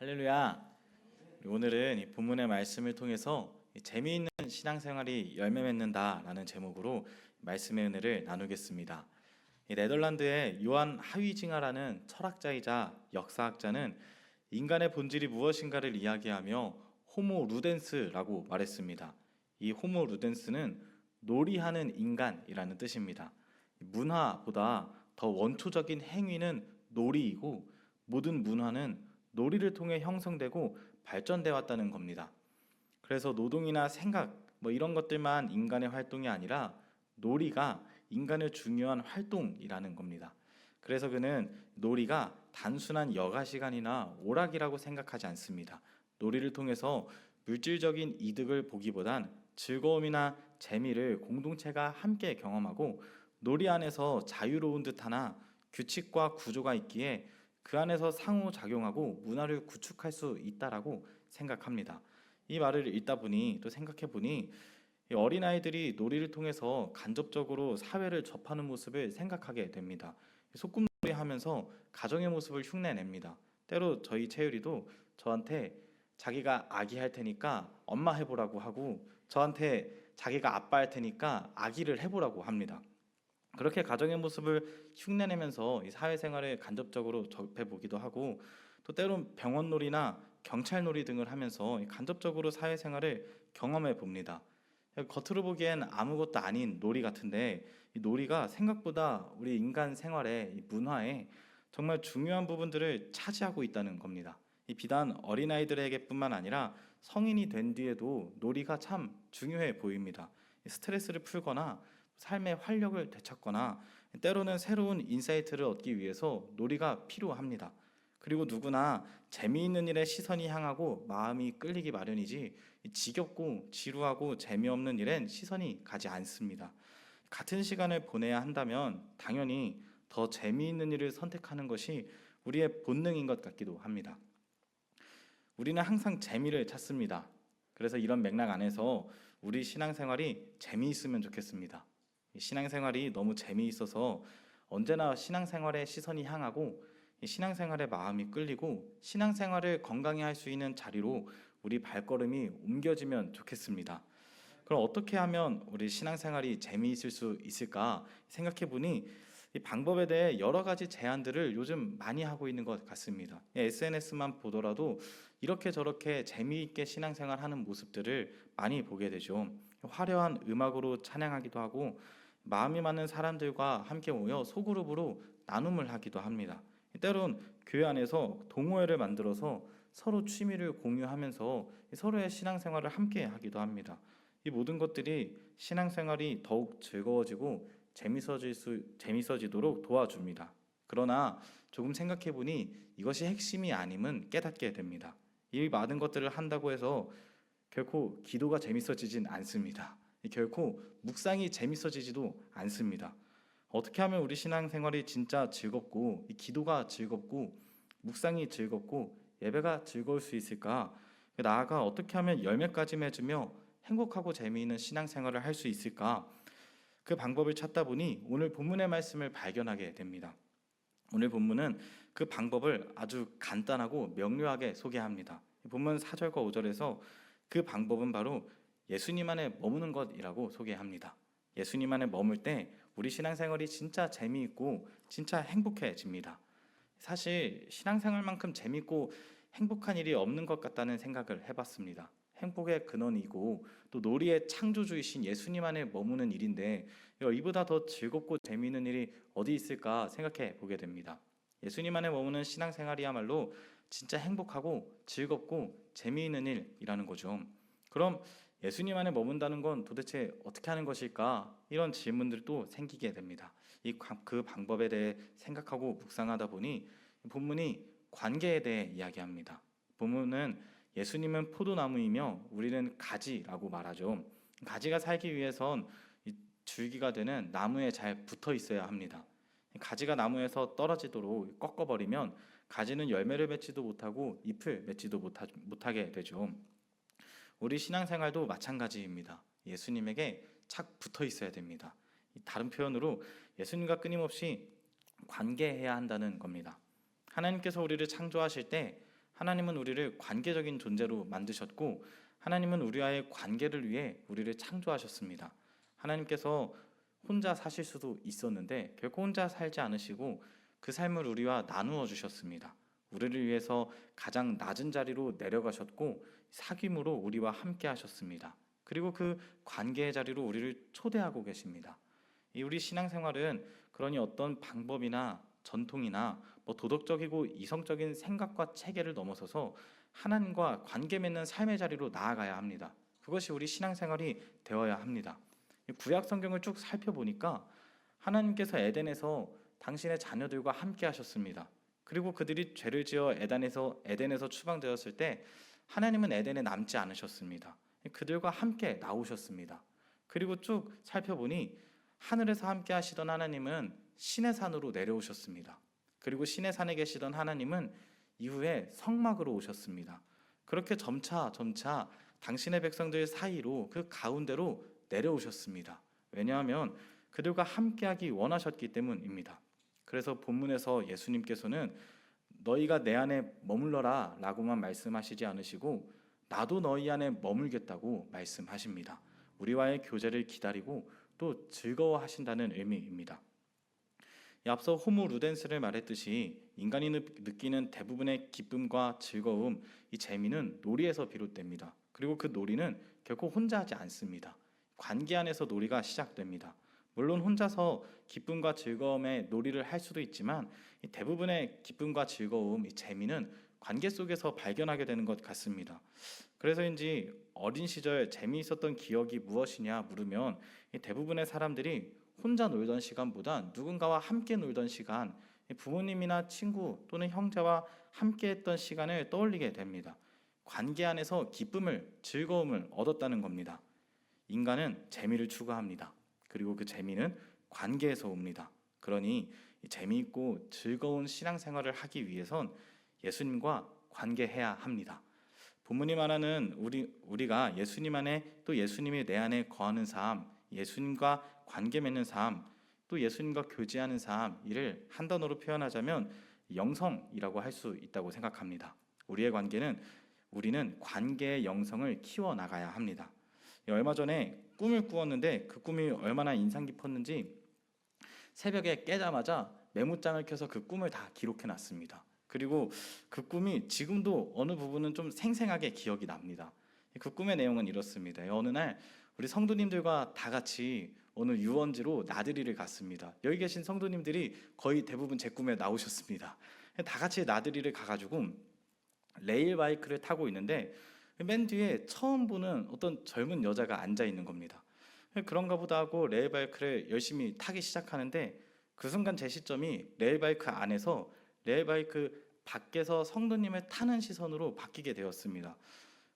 할렐루야. 오늘은 이 본문의 말씀을 통해서 재미있는 신앙생활이 열매 맺는다라는 제목으로 말씀의 은혜를 나누겠습니다. 이 네덜란드의 요한 하위징하라는 철학자이자 역사학자는 인간의 본질이 무엇인가를 이야기하며 호모 루덴스라고 말했습니다. 이 호모 루덴스는 놀이하는 인간이라는 뜻입니다. 문화보다 더 원초적인 행위는 놀이이고 모든 문화는 놀이를 통해 형성되고 발전돼 왔다는 겁니다. 그래서 노동이나 생각 이런 것들만 인간의 활동이 아니라 놀이가 인간의 중요한 활동이라는 겁니다. 그래서 그는 놀이가 단순한 여가 시간이나 오락이라고 생각하지 않습니다. 놀이를 통해서 물질적인 이득을 보기보단 즐거움이나 재미를 공동체가 함께 경험하고 놀이 안에서 자유로운 듯하나 규칙과 구조가 있기에 그 안에서 상호작용하고 문화를 구축할 수 있다라고 생각합니다. 이 말을 읽다 보니 또 생각해 보니 어린아이들이 놀이를 통해서 간접적으로 사회를 접하는 모습을 생각하게 됩니다. 소꿉놀이 하면서 가정의 모습을 흉내냅니다. 때로 저희 채율이도 저한테 자기가 아기 할 테니까 엄마 해보라고 하고 저한테 자기가 아빠 할 테니까 아기를 해보라고 합니다. 그렇게 가정의 모습을 흉내내면서 이 사회생활에 간접적으로 접해보기도 하고 또 때론 병원놀이나 경찰놀이 등을 하면서 간접적으로 사회생활을 경험해 봅니다. 겉으로 보기엔 아무것도 아닌 놀이 같은데 이 놀이가 생각보다 우리 인간 생활에, 이 문화에 정말 중요한 부분들을 차지하고 있다는 겁니다. 이 비단 어린아이들에게뿐만 아니라 성인이 된 뒤에도 놀이가 참 중요해 보입니다. 스트레스를 풀거나 삶의 활력을 되찾거나 때로는 새로운 인사이트를 얻기 위해서 놀이가 필요합니다. 그리고 누구나 재미있는 일에 시선이 향하고 마음이 끌리기 마련이지 지겹고 지루하고 재미없는 일엔 시선이 가지 않습니다. 같은 시간을 보내야 한다면 당연히 더 재미있는 일을 선택하는 것이 우리의 본능인 것 같기도 합니다. 우리는 항상 재미를 찾습니다. 그래서 이런 맥락 안에서 우리 신앙생활이 재미있으면 좋겠습니다. 신앙생활이 너무 재미있어서 언제나 신앙생활에 시선이 향하고 신앙생활에 마음이 끌리고 신앙생활을 건강히 할 수 있는 자리로 우리 발걸음이 옮겨지면 좋겠습니다. 그럼 어떻게 하면 우리 신앙생활이 재미있을 수 있을까 생각해 보니 이 방법에 대해 여러 가지 제안들을 요즘 많이 하고 있는 것 같습니다. SNS만 보더라도 이렇게 저렇게 재미있게 신앙생활 하는 모습들을 많이 보게 되죠. 화려한 음악으로 찬양하기도 하고 마음이 맞는 사람들과 함께 모여 소그룹으로 나눔을 하기도 합니다. 때론 교회 안에서 동호회를 만들어서 서로 취미를 공유하면서 서로의 신앙생활을 함께 하기도 합니다. 이 모든 것들이 신앙생활이 더욱 즐거워지고 재밌어지도록 도와줍니다. 그러나 조금 생각해 보니 이것이 핵심이 아님은 깨닫게 됩니다. 이 많은 것들을 한다고 해서 결코 기도가 재밌어지진 않습니다. 결코 묵상이 재밌어지지도 않습니다. 어떻게 하면 우리 신앙생활이 진짜 즐겁고 기도가 즐겁고 묵상이 즐겁고 예배가 즐거울 수 있을까? 나아가 어떻게 하면 열매까지 맺으며 행복하고 재미있는 신앙생활을 할 수 있을까? 그 방법을 찾다 보니 오늘 본문의 말씀을 발견하게 됩니다. 오늘 본문은 그 방법을 아주 간단하고 명료하게 소개합니다. 본문 4절과 5절에서 그 방법은 바로 예수님 안에 머무는 것이라고 소개합니다. 예수님 안에 머물 때 우리 신앙생활이 진짜 재미있고 진짜 행복해집니다. 사실 신앙생활만큼 재미있고 행복한 일이 없는 것 같다는 생각을 해봤습니다. 행복의 근원이고 또 놀이의 창조주이신 예수님 안에 머무는 일인데 이보다 더 즐겁고 재미있는 일이 어디 있을까 생각해 보게 됩니다. 예수님 안에 머무는 신앙생활이야말로 진짜 행복하고 즐겁고 재미있는 일이라는 거죠. 그럼 예수님 안에 머문다는 건 도대체 어떻게 하는 것일까? 이런 질문들도 생기게 됩니다. 그 방법에 대해 생각하고 묵상하다 보니 본문이 관계에 대해 이야기합니다. 본문은 예수님은 포도나무이며 우리는 가지라고 말하죠. 가지가 살기 위해선 줄기가 되는 나무에 잘 붙어 있어야 합니다. 가지가 나무에서 떨어지도록 꺾어버리면 가지는 열매를 맺지도 못하고 잎을 맺지도 못하게 되죠. 우리 신앙생활도 마찬가지입니다. 예수님에게 착 붙어 있어야 됩니다. 다른 표현으로 예수님과 끊임없이 관계해야 한다는 겁니다. 하나님께서 우리를 창조하실 때 하나님은 우리를 관계적인 존재로 만드셨고 하나님은 우리와의 관계를 위해 우리를 창조하셨습니다. 하나님께서 혼자 사실 수도 있었는데 결코 혼자 살지 않으시고 그 삶을 우리와 나누어 주셨습니다. 우리를 위해서 가장 낮은 자리로 내려가셨고 사귐으로 우리와 함께 하셨습니다. 그리고 그 관계의 자리로 우리를 초대하고 계십니다. 이 우리 신앙생활은 그러니 어떤 방법이나 전통이나 도덕적이고 이성적인 생각과 체계를 넘어서서 하나님과 관계 맺는 삶의 자리로 나아가야 합니다. 그것이 우리 신앙생활이 되어야 합니다. 구약 성경을 쭉 살펴보니까 하나님께서 에덴에서 당신의 자녀들과 함께 하셨습니다. 그리고 그들이 죄를 지어 에덴에서 추방되었을 때 하나님은 에덴에 남지 않으셨습니다. 그들과 함께 나오셨습니다. 그리고 쭉 살펴보니 하늘에서 함께 하시던 하나님은 신의 산으로 내려오셨습니다. 그리고 신의 산에 계시던 하나님은 이후에 성막으로 오셨습니다. 그렇게 점차 당신의 백성들 사이로 그 가운데로 내려오셨습니다. 왜냐하면 그들과 함께하기 원하셨기 때문입니다. 그래서 본문에서 예수님께서는 너희가 내 안에 머물러라 라고만 말씀하시지 않으시고 나도 너희 안에 머물겠다고 말씀하십니다. 우리와의 교제를 기다리고 또 즐거워하신다는 의미입니다. 앞서 호모 루덴스를 말했듯이 인간이 느끼는 대부분의 기쁨과 즐거움, 이 재미는 놀이에서 비롯됩니다. 그리고 그 놀이는 결코 혼자 하지 않습니다. 관계 안에서 놀이가 시작됩니다. 물론 혼자서 기쁨과 즐거움의 놀이를 할 수도 있지만 대부분의 기쁨과 즐거움, 이 재미는 관계 속에서 발견하게 되는 것 같습니다. 그래서인지 어린 시절 재미있었던 기억이 무엇이냐 물으면 대부분의 사람들이 혼자 놀던 시간보다 누군가와 함께 놀던 시간, 부모님이나 친구 또는 형제와 함께 했던 시간을 떠올리게 됩니다. 관계 안에서 기쁨을, 즐거움을 얻었다는 겁니다. 인간은 재미를 추구합니다. 그리고 그 재미는 관계에서 옵니다. 그러니 재미있고 즐거운 신앙생활을 하기 위해선 예수님과 관계해야 합니다. 본문이 말하는 우리가 예수님 안에 또 예수님이 내 안에 거하는 삶, 예수님과 관계 맺는 삶, 또 예수님과 교제하는 삶, 이를 한 단어로 표현하자면 영성이라고 할 수 있다고 생각합니다. 우리는 관계의 영성을 키워나가야 합니다. 얼마 전에 꿈을 꾸었는데 그 꿈이 얼마나 인상 깊었는지 새벽에 깨자마자 메모장을 켜서 그 꿈을 다 기록해놨습니다. 그리고 그 꿈이 지금도 어느 부분은 좀 생생하게 기억이 납니다. 그 꿈의 내용은 이렇습니다. 어느 날 우리 성도님들과 다 같이 어느 유원지로 나들이를 갔습니다. 여기 계신 성도님들이 거의 대부분 제 꿈에 나오셨습니다. 다 같이 나들이를 가가지고 레일 바이크를 타고 있는데 맨 뒤에 처음 보는 어떤 젊은 여자가 앉아 있는 겁니다. 그런가 보다 하고 레일 바이크를 열심히 타기 시작하는데 그 순간 제 시점이 레일 바이크 안에서 레일 바이크 밖에서 성도님을 타는 시선으로 바뀌게 되었습니다.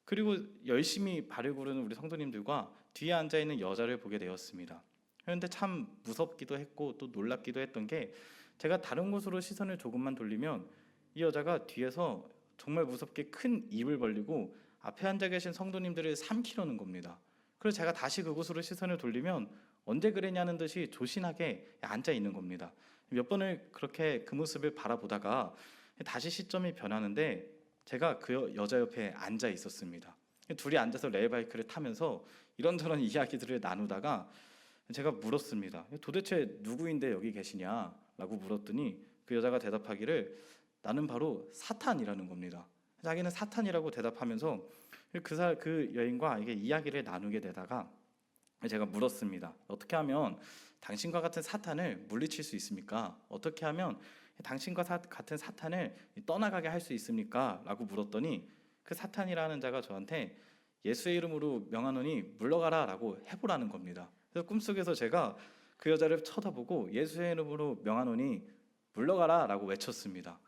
그리고 열심히 발을 구르는 우리 성도님들과 뒤에 앉아 있는 여자를 보게 되었습니다. 그런데 참 무섭기도 했고 또 놀랍기도 했던 게 제가 다른 곳으로 시선을 조금만 돌리면 이 여자가 뒤에서 정말 무섭게 큰 입을 벌리고 앞에 앉아 계신 성도님들을 삼키려는 겁니다. 그래서 제가 다시 그곳으로 시선을 돌리면 언제 그랬냐는 듯이 조신하게 앉아 있는 겁니다. 몇 번을 그렇게 그 모습을 바라보다가 다시 시점이 변하는데 제가 그 여자 옆에 앉아 있었습니다. 둘이 앉아서 레일바이크를 타면서 이런저런 이야기들을 나누다가 제가 물었습니다. 도대체 누구인데 여기 계시냐라고 물었더니 그 여자가 대답하기를 나는 바로 사탄이라는 겁니다. 자기는 사탄이라고 대답하면서 그 여인과 이게 이야기를 나누게 되다가 제가 물었습니다. 어떻게 하면 당신과 같은 사탄을 물리칠 수 있습니까? 어떻게 하면 당신과 같은 사탄을 떠나가게 할 수 있습니까? 라고 물었더니 그 사탄이라는 자가 저한테 예수의 이름으로 명하노니 물러가라 라고 해보라는 겁니다. 그래서 꿈속에서 제가 그 여자를 쳐다보고 예수의 이름으로 명하노니 물러가라 라고 외쳤습니다.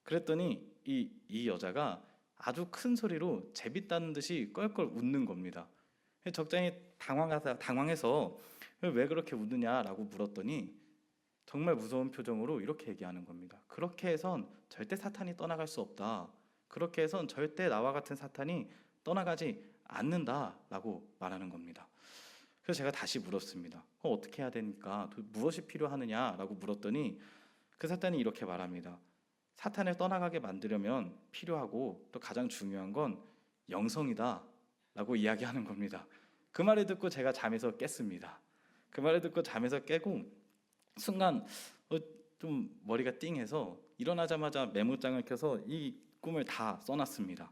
그랬더니 이 여자가 아주 큰 소리로 제비따는 듯이 껄껄 웃는 겁니다. 적당히 당황해서 왜 그렇게 웃느냐라고 물었더니 정말 무서운 표정으로 이렇게 얘기하는 겁니다. 그렇게 해선 절대 사탄이 떠나갈 수 없다. 그렇게 해선 절대 나와 같은 사탄이 떠나가지 않는다라고 말하는 겁니다. 그래서 제가 다시 물었습니다. 어떻게 해야 됩니까? 무엇이 필요하느냐라고 물었더니 그 사탄이 이렇게 말합니다. 사탄을 떠나가게 만들려면 필요하고 또 가장 중요한 건 영성이다라고 이야기하는 겁니다. 그 말을 듣고 제가 잠에서 깼습니다. 그 말을 듣고 잠에서 깨고 순간 좀 머리가 띵해서 일어나자마자 메모장을 켜서 이 꿈을 다 써놨습니다.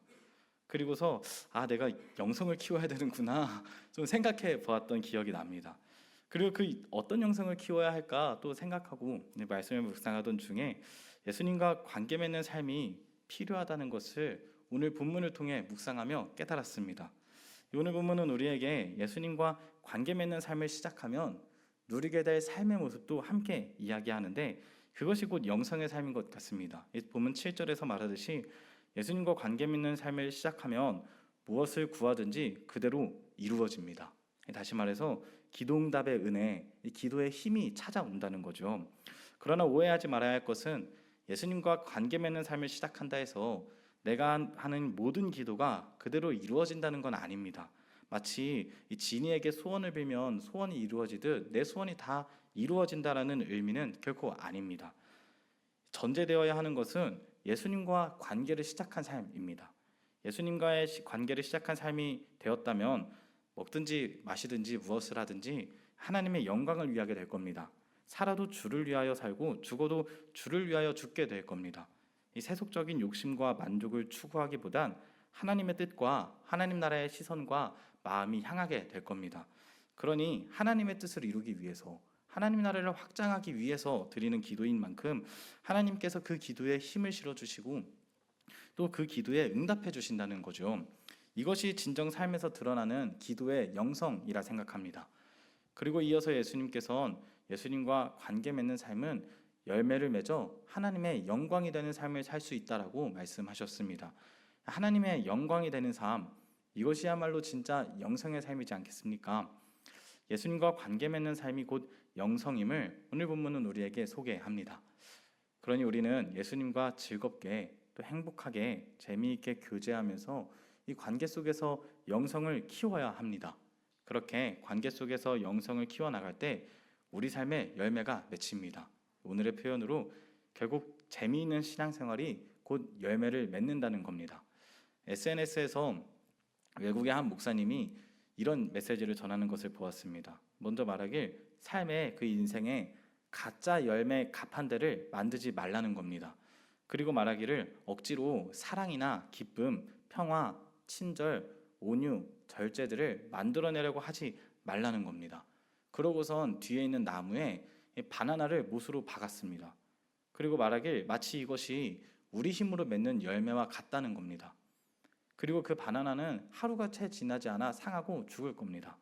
그리고서 내가 영성을 키워야 되는구나 좀 생각해 보았던 기억이 납니다. 그리고 그 어떤 영성을 키워야 할까 또 생각하고 말씀을 묵상하던 중에 예수님과 관계 맺는 삶이 필요하다는 것을 오늘 본문을 통해 묵상하며 깨달았습니다. 오늘 본문은 우리에게 예수님과 관계 맺는 삶을 시작하면 누리게 될 삶의 모습도 함께 이야기하는데 그것이 곧 영성의 삶인 것 같습니다. 본문 7절에서 말하듯이 예수님과 관계 맺는 삶을 시작하면 무엇을 구하든지 그대로 이루어집니다. 다시 말해서 기도응답의 은혜, 기도의 힘이 찾아온다는 거죠. 그러나 오해하지 말아야 할 것은 예수님과 관계 맺는 삶을 시작한다 해서 내가 하는 모든 기도가 그대로 이루어진다는 건 아닙니다. 마치 이 지니에게 소원을 빌면 소원이 이루어지듯 내 소원이 다 이루어진다라는 의미는 결코 아닙니다. 전제되어야 하는 것은 예수님과 관계를 시작한 삶입니다. 예수님과의 관계를 시작한 삶이 되었다면 먹든지 마시든지 무엇을 하든지 하나님의 영광을 위하게 될 겁니다. 살아도 주를 위하여 살고 죽어도 주를 위하여 죽게 될 겁니다. 이 세속적인 욕심과 만족을 추구하기보단 하나님의 뜻과 하나님 나라의 시선과 마음이 향하게 될 겁니다. 그러니 하나님의 뜻을 이루기 위해서 하나님 나라를 확장하기 위해서 드리는 기도인 만큼 하나님께서 그 기도에 힘을 실어주시고 또 그 기도에 응답해 주신다는 거죠. 이것이 진정 삶에서 드러나는 기도의 영성이라 생각합니다. 그리고 이어서 예수님께서는 예수님과 관계 맺는 삶은 열매를 맺어 하나님의 영광이 되는 삶을 살 수 있다라고 말씀하셨습니다. 하나님의 영광이 되는 삶, 이것이야말로 진짜 영성의 삶이지 않겠습니까? 예수님과 관계 맺는 삶이 곧 영성임을 오늘 본문은 우리에게 소개합니다. 그러니 우리는 예수님과 즐겁게 또 행복하게 재미있게 교제하면서 이 관계 속에서 영성을 키워야 합니다. 그렇게 관계 속에서 영성을 키워나갈 때 우리 삶의 열매가 맺힙니다. 오늘의 표현으로 결국 재미있는 신앙생활이 곧 열매를 맺는다는 겁니다. SNS에서 외국의 한 목사님이 이런 메시지를 전하는 것을 보았습니다. 먼저 말하길 삶의 그 인생에 가짜 열매 가판대를 만들지 말라는 겁니다. 그리고 말하기를 억지로 사랑이나 기쁨, 평화, 친절, 온유, 절제들을 만들어내려고 하지 말라는 겁니다. 그러고선 뒤에 있는 나무에 바나나를 못으로 박았습니다. 그리고 말하길 마치 이것이 우리 힘으로 맺는 열매와 같다는 겁니다. 그리고 그 바나나는 하루가 채 지나지 않아 상하고 죽을 겁니다.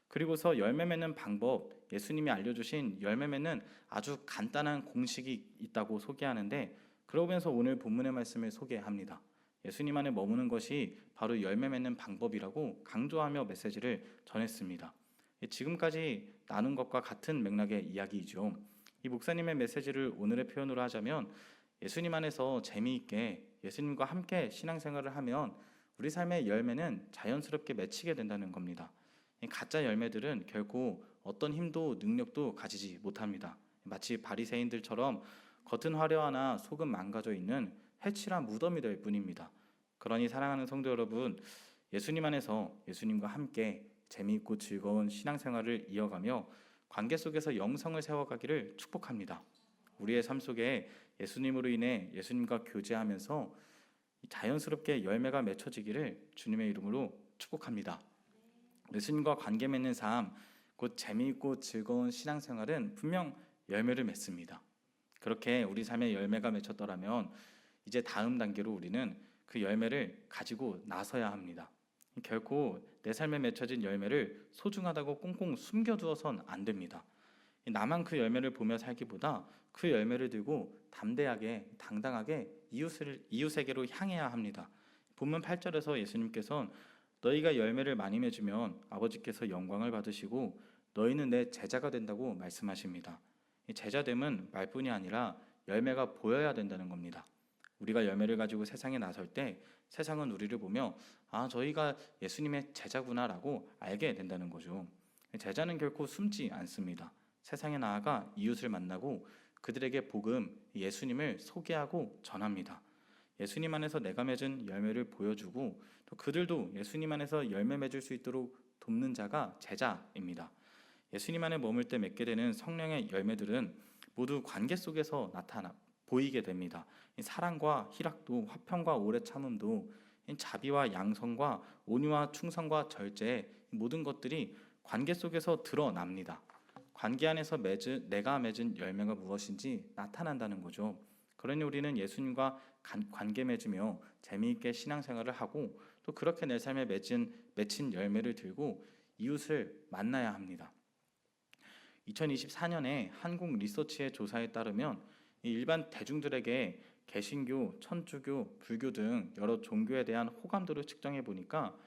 그리고서 열매 맺는 방법, 예수님이 알려주신 열매 맺는 아주 간단한 공식이 있다고 소개하는데 그러면서 오늘 본문의 말씀을 소개합니다. 예수님 안에 머무는 것이 바로 열매 맺는 방법이라고 강조하며 메시지를 전했습니다. 지금까지 나눈 것과 같은 맥락의 이야기이죠. 이 목사님의 메시지를 오늘의 표현으로 하자면 예수님 안에서 재미있게 예수님과 함께 신앙생활을 하면 우리 삶의 열매는 자연스럽게 맺히게 된다는 겁니다. 이 가짜 열매들은 결코 어떤 힘도 능력도 가지지 못합니다. 마치 바리새인들처럼 겉은 화려하나 속은 망가져 있는 해칠한 무덤이 될 뿐입니다. 그러니 사랑하는 성도 여러분, 예수님 안에서 예수님과 함께 재미있고 즐거운 신앙생활을 이어가며 관계 속에서 영성을 세워가기를 축복합니다. 우리의 삶 속에 예수님으로 인해 예수님과 교제하면서 자연스럽게 열매가 맺혀지기를 주님의 이름으로 축복합니다. 예수님과 관계 맺는 삶, 곧 재미있고 즐거운 신앙생활은 분명 열매를 맺습니다. 그렇게 우리 삶에 열매가 맺혔더라면 이제 다음 단계로 우리는 그 열매를 가지고 나서야 합니다. 결코 내 삶에 맺혀진 열매를 소중하다고 꽁꽁 숨겨두어선 안 됩니다. 나만 그 열매를 보며 살기보다 그 열매를 들고 담대하게 당당하게 이웃에게로 향해야 합니다. 본문 8절에서 예수님께서는 너희가 열매를 많이 맺으면 아버지께서 영광을 받으시고 너희는 내 제자가 된다고 말씀하십니다. 제자됨은 말뿐이 아니라 열매가 보여야 된다는 겁니다. 우리가 열매를 가지고 세상에 나설 때 세상은 우리를 보며 저희가 예수님의 제자구나라고 알게 된다는 거죠. 제자는 결코 숨지 않습니다. 세상에 나아가 이웃을 만나고 그들에게 복음, 예수님을 소개하고 전합니다. 예수님 안에서 내가 맺은 열매를 보여주고 또 그들도 예수님 안에서 열매 맺을 수 있도록 돕는 자가 제자입니다. 예수님 안에 머물 때 맺게 되는 성령의 열매들은 모두 관계 속에서 보이게 됩니다. 사랑과 희락도, 화평과 오래 참음도, 자비와 양성과 온유와 충성과 절제, 모든 것들이 관계 속에서 드러납니다. 관계 안에서 내가 맺은 열매가 무엇인지 나타난다는 거죠. 그러니 우리는 예수님과 관계 맺으며 재미있게 신앙생활을 하고 또 그렇게 내 삶에 맺힌 열매를 들고 이웃을 만나야 합니다. 2024년에 한국 리서치의 조사에 따르면 일반 대중들에게 개신교, 천주교, 불교 등 여러 종교에 대한 호감도를 측정해 보니까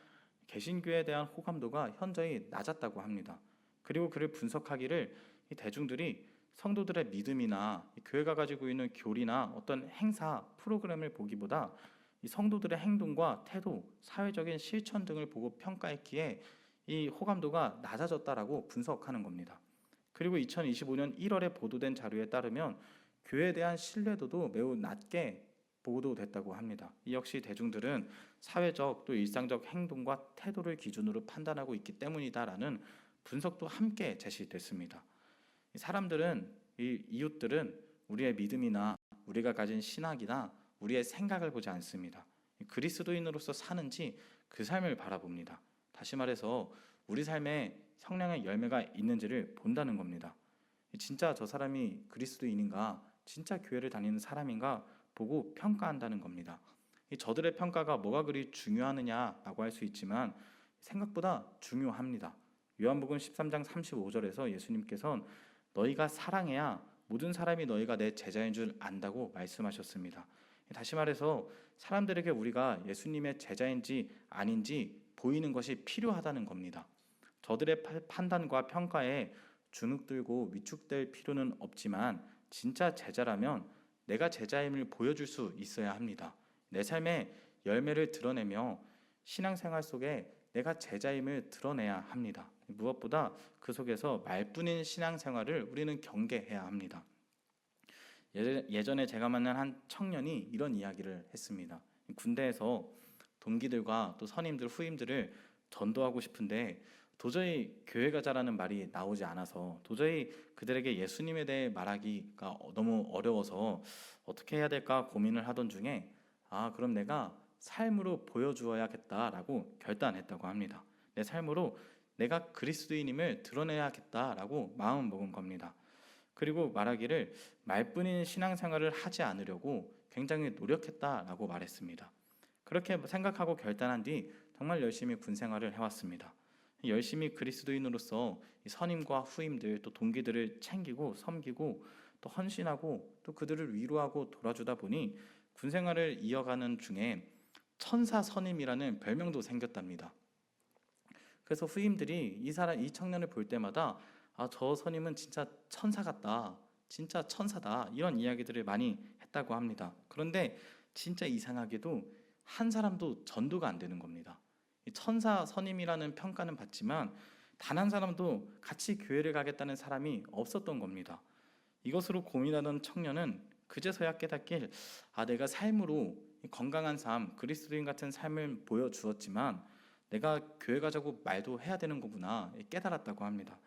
개신교에 대한 호감도가 현저히 낮았다고 합니다. 그리고 그를 분석하기를 이 대중들이 성도들의 믿음이나 교회가 가지고 있는 교리나 어떤 행사, 프로그램을 보기보다 이 성도들의 행동과 태도, 사회적인 실천 등을 보고 평가했기에 이 호감도가 낮아졌다라고 분석하는 겁니다. 그리고 2025년 1월에 보도된 자료에 따르면 교회에 대한 신뢰도도 매우 낮게 보도됐다고 합니다. 이 역시 대중들은 사회적 또 일상적 행동과 태도를 기준으로 판단하고 있기 때문이다라는 분석도 함께 제시됐습니다. 이 이웃들은 우리의 믿음이나 우리가 가진 신학이나 우리의 생각을 보지 않습니다. 그리스도인으로서 사는지 그 삶을 바라봅니다. 다시 말해서 우리 삶에 성령의 열매가 있는지를 본다는 겁니다. 진짜 저 사람이 그리스도인인가, 진짜 교회를 다니는 사람인가 보고 평가한다는 겁니다. 저들의 평가가 뭐가 그리 중요하느냐라고 할 수 있지만 생각보다 중요합니다. 요한복음 13장 35절에서 예수님께서는 너희가 사랑해야 모든 사람이 너희가 내 제자인 줄 안다고 말씀하셨습니다. 다시 말해서 사람들에게 우리가 예수님의 제자인지 아닌지 보이는 것이 필요하다는 겁니다. 저들의 판단과 평가에 주눅들고 위축될 필요는 없지만 진짜 제자라면 내가 제자임을 보여줄 수 있어야 합니다. 내 삶의 열매를 드러내며 신앙생활 속에 내가 제자임을 드러내야 합니다. 무엇보다 그 속에서 말뿐인 신앙생활을 우리는 경계해야 합니다. 예전에 제가 만난 한 청년이 이런 이야기를 했습니다. 군대에서 동기들과 또 선임들, 후임들을 전도하고 싶은데 도저히 교회 가자라는 말이 나오지 않아서 도저히 그들에게 예수님에 대해 말하기가 너무 어려워서 어떻게 해야 될까 고민을 하던 중에 그럼 내가 삶으로 보여주어야겠다라고 결단했다고 합니다. 내 삶으로 내가 그리스도인임을 드러내야겠다라고 마음 먹은 겁니다. 그리고 말하기를 말뿐인 신앙생활을 하지 않으려고 굉장히 노력했다라고 말했습니다. 그렇게 생각하고 결단한 뒤 정말 열심히 군 생활을 해왔습니다. 열심히 그리스도인으로서 선임과 후임들 또 동기들을 챙기고 섬기고 또 헌신하고 또 그들을 위로하고 돌아주다 보니 군 생활을 이어가는 중에 천사 선임이라는 별명도 생겼답니다. 그래서 후임들이 이 청년을 볼 때마다 저 선임은 진짜 천사 같다, 진짜 천사다 이런 이야기들을 많이 했다고 합니다. 그런데 진짜 이상하게도 한 사람도 전도가 안 되는 겁니다. 천사 선임이라는 평가는 받지만 단 한 사람도 같이 교회를 가겠다는 사람이 없었던 겁니다. 이것으로 고민하던 청년은 그제서야 깨닫길 내가 삶으로 건강한 삶, 그리스도인 같은 삶을 보여주었지만 내가 교회 가자고 말도 해야 되는 거구나 깨달았다고 합니다.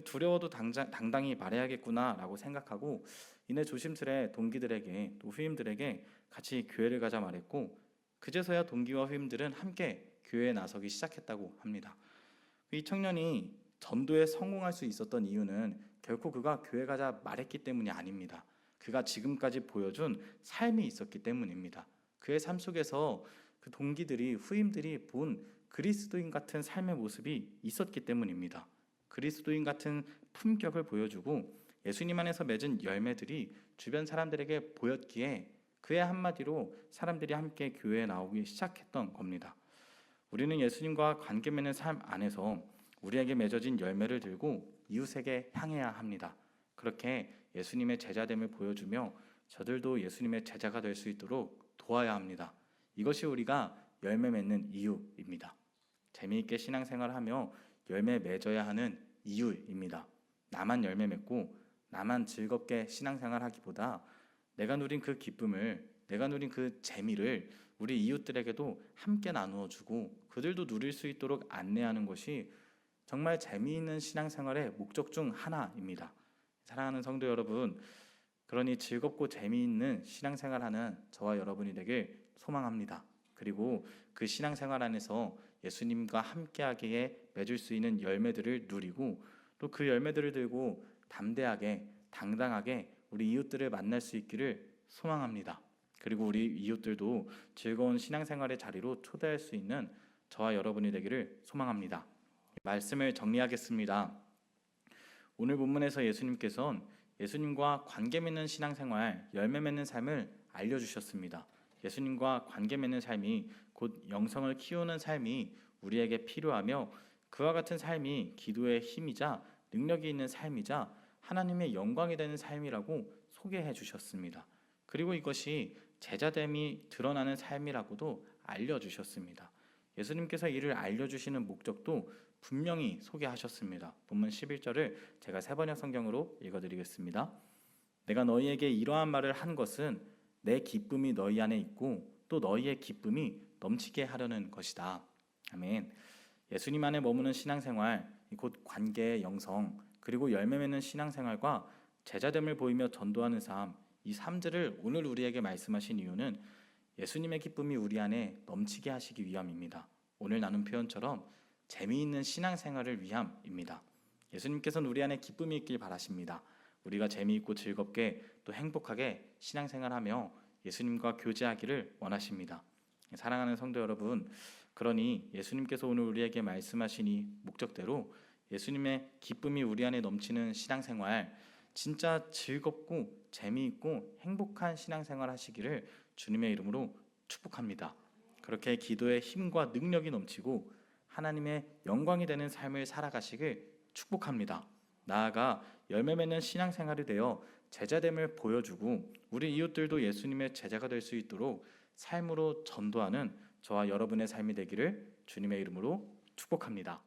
두려워도 당당히 말해야겠구나라고 생각하고 이내 조심스레 동기들에게 또 후임들에게 같이 교회를 가자 말했고 그제서야 동기와 후임들은 함께 교회에 나서기 시작했다고 합니다. 이 청년이 전도에 성공할 수 있었던 이유는 결코 그가 교회 가자 말했기 때문이 아닙니다. 그가 지금까지 보여준 삶이 있었기 때문입니다. 그의 삶 속에서 그 동기들이 후임들이 본 그리스도인 같은 삶의 모습이 있었기 때문입니다. 그리스도인 같은 품격을 보여주고 예수님 안에서 맺은 열매들이 주변 사람들에게 보였기에 그의 한마디로 사람들이 함께 교회에 나오기 시작했던 겁니다. 우리는 예수님과 관계 맺는 삶 안에서 우리에게 맺어진 열매를 들고 이웃에게 향해야 합니다. 그렇게 예수님의 제자됨을 보여주며 저들도 예수님의 제자가 될 수 있도록 도와야 합니다. 이것이 우리가 열매 맺는 이유입니다. 재미있게 신앙생활하며 열매 맺어야 하는 이유입니다. 나만 열매 맺고 나만 즐겁게 신앙생활하기보다 내가 누린 그 기쁨을, 내가 누린 그 재미를 우리 이웃들에게도 함께 나누어 주고 그들도 누릴 수 있도록 안내하는 것이 정말 재미있는 신앙생활의 목적 중 하나입니다. 사랑하는 성도 여러분, 그러니 즐겁고 재미있는 신앙생활하는 저와 여러분이 되길 소망합니다. 그리고 그 신앙생활 안에서 예수님과 함께하기에 맺을 수 있는 열매들을 누리고 또 그 열매들을 들고 담대하게 당당하게 우리 이웃들을 만날 수 있기를 소망합니다. 그리고 우리 이웃들도 즐거운 신앙생활의 자리로 초대할 수 있는 저와 여러분이 되기를 소망합니다. 말씀을 정리하겠습니다. 오늘 본문에서 예수님께서는 예수님과 관계 맺는 신앙생활, 열매 맺는 삶을 알려주셨습니다. 예수님과 관계 맺는 삶이 곧 영성을 키우는 삶이 우리에게 필요하며 그와 같은 삶이 기도의 힘이자 능력이 있는 삶이자 하나님의 영광이 되는 삶이라고 소개해 주셨습니다. 그리고 이것이 제자됨이 드러나는 삶이라고도 알려주셨습니다. 예수님께서 이를 알려주시는 목적도 분명히 소개하셨습니다. 본문 11절을 제가 세번역 성경으로 읽어드리겠습니다. 내가 너희에게 이러한 말을 한 것은 내 기쁨이 너희 안에 있고 또 너희의 기쁨이 넘치게 하려는 것이다. 아멘. 예수님 안에 머무는 신앙생활, 곧 관계의 영성, 그리고 열매 맺는 신앙생활과 제자됨을 보이며 전도하는 삶, 이 삶들을 오늘 우리에게 말씀하신 이유는 예수님의 기쁨이 우리 안에 넘치게 하시기 위함입니다. 오늘 나눈 표현처럼 재미있는 신앙생활을 위함입니다. 예수님께서는 우리 안에 기쁨이 있길 바라십니다. 우리가 재미있고 즐겁게 또 행복하게 신앙생활하며 예수님과 교제하기를 원하십니다. 사랑하는 성도 여러분, 그러니 예수님께서 오늘 우리에게 말씀하신 이 목적대로 예수님의 기쁨이 우리 안에 넘치는 신앙생활, 진짜 즐겁고 재미있고 행복한 신앙생활 하시기를 주님의 이름으로 축복합니다. 그렇게 기도의 힘과 능력이 넘치고 하나님의 영광이 되는 삶을 살아가시길 축복합니다. 나아가 열매 맺는 신앙생활이 되어 제자됨을 보여주고 우리 이웃들도 예수님의 제자가 될 수 있도록 삶으로 전도하는 저와 여러분의 삶이 되기를 주님의 이름으로 축복합니다.